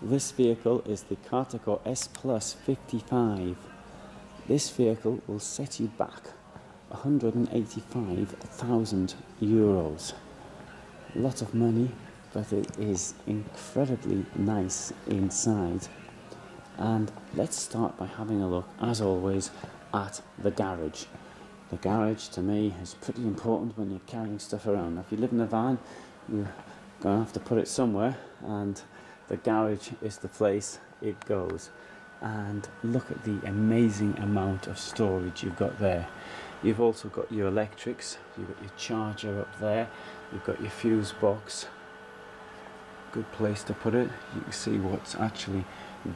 This vehicle is the Carthago S Plus 55. This vehicle will set you back €185,000. A lot of money, but it is incredibly nice inside. And let's start by having a look, as always, at the garage. The garage, to me, is pretty important when you're carrying stuff around. Now, if you live in a van, you're going to have to put it somewhere, and the garage is the place it goes. And look at the amazing amount of storage you've got there. You've also got your electrics, you've got your charger up there, you've got your fuse box. Good place to put it. You can see what's actually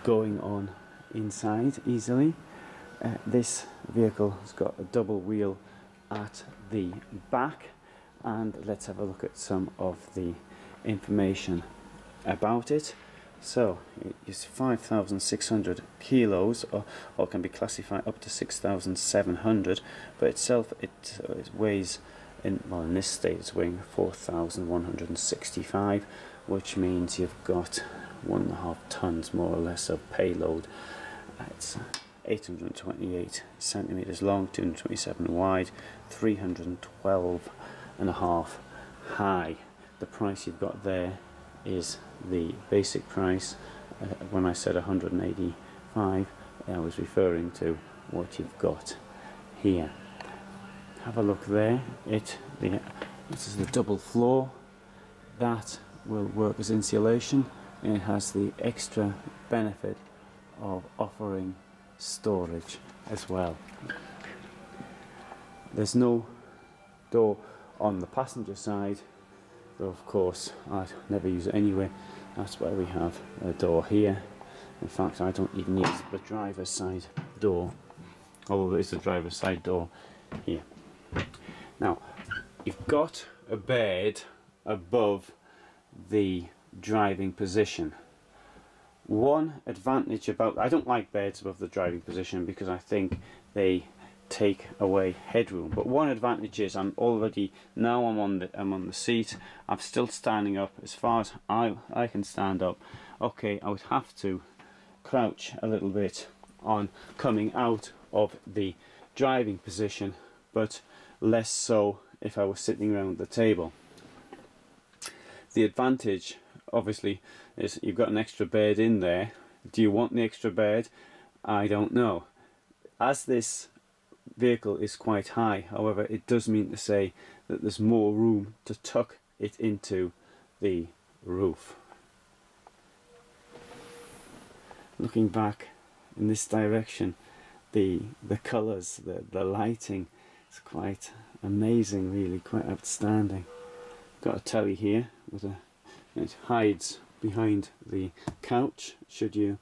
going on inside easily. This vehicle has got a double wheel at the back, and let's have a look at some of the information about it. So it is 5,600 kilos, or can be classified up to 6,700, but itself it weighs, in this state it's weighing 4,165, which means you've got 1.5 tons more or less of payload. It's 828 centimeters long, 227 wide, 312.5 high. The price you've got there is the basic price. When I said 185, I was referring to what you've got here. Have a look there. This is the double floor. That will work as insulation, and it has the extra benefit of offering storage as well. There's no door on the passenger side, though of course I'd never use it anyway. That's why we have a door here. In fact, I don't even use the driver's side door, although there is a driver's side door here. Now, you've got a bed above the driving position. One advantage about, I don't like beds above the driving position because I think they take away headroom, but one advantage is I'm on the seat. I'm still standing up as far as I can stand up. Okay, I would have to crouch a little bit on coming out of the driving position, but less so if I was sitting around the table. The advantage obviously is you've got an extra bed in there. Do you want the extra bed? I don't know. As this vehicle is quite high, however, it does mean to say that there's more room to tuck it into the roof. Looking back in this direction, the colours, the lighting, it's quite amazing, really, quite outstanding. Got a telly here with it hides behind the couch should you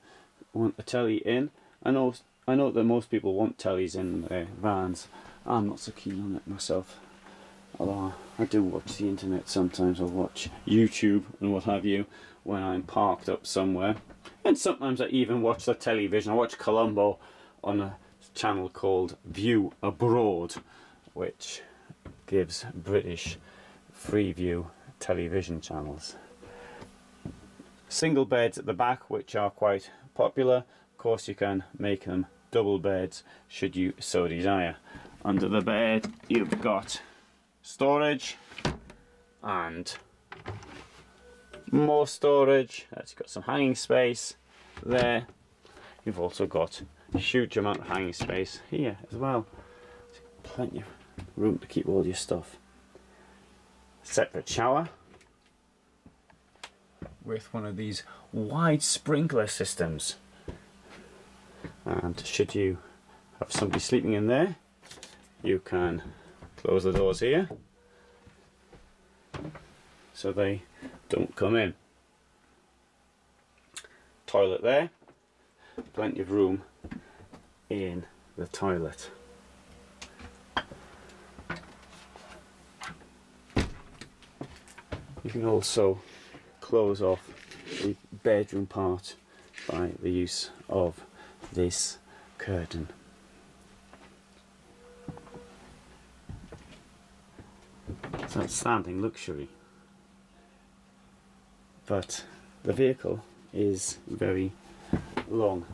want a telly in. I know that most people want tellies in their vans. I'm not so keen on it myself, although I do watch the internet sometimes. I'll watch YouTube and what have you when I'm parked up somewhere, and sometimes I even watch the television. I watch Colombo on a channel called View Abroad, which gives British Freeview television channels. Single beds at the back, which are quite popular. Of course, you can make them double beds should you so desire. Under the bed you've got storage and more storage. That's got some hanging space there. You've also got a huge amount of hanging space here as well. Plenty of room to keep all your stuff. Separate shower with one of these wide sprinkler systems, and should you have somebody sleeping in there, you can close the doors here so they don't come in. Toilet there, plenty of room in the toilet. You can also close off the bedroom part by the use of this curtain. It's outstanding luxury, but the vehicle is very long.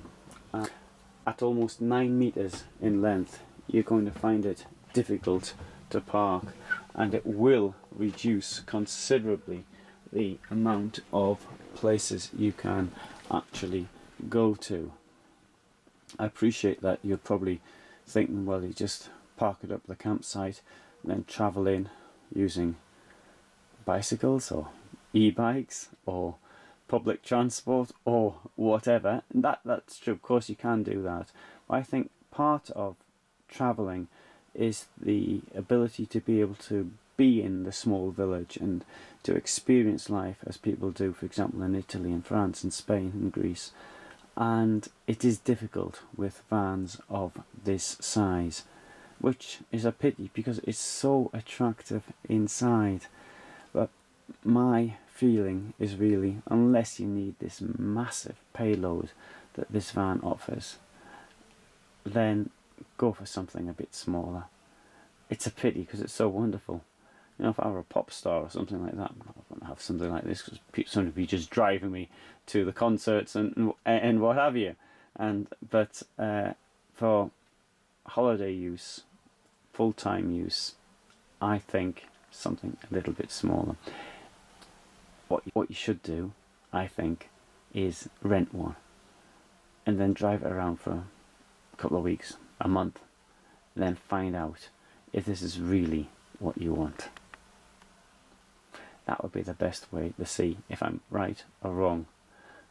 At almost 9 meters in length, you're going to find it difficult to park, and it will reduce considerably the amount of places you can actually go to. I appreciate that you're probably thinking, well, you just park it up the campsite and then travel in using bicycles or e-bikes or public transport or whatever. That's true, of course you can do that. But I think part of travelling is the ability to be able to be in the small village and to experience life as people do, for example, in Italy and France and Spain and Greece. And it is difficult with vans of this size, which is a pity because it's so attractive inside. But my feeling is really, unless you need this massive payload that this van offers, then go for something a bit smaller. It's a pity because it's so wonderful. You know, if I were a pop star or something like that, I wouldn't have something like this because somebody would be just driving me to the concerts and what have you. But for holiday use, full-time use, I think something a little bit smaller. What you should do, I think, is rent one and then drive it around for a couple of weeks, a month, and then find out if this is really what you want. That would be the best way to see if I'm right or wrong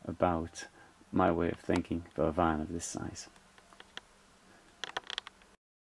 about my way of thinking for a van of this size.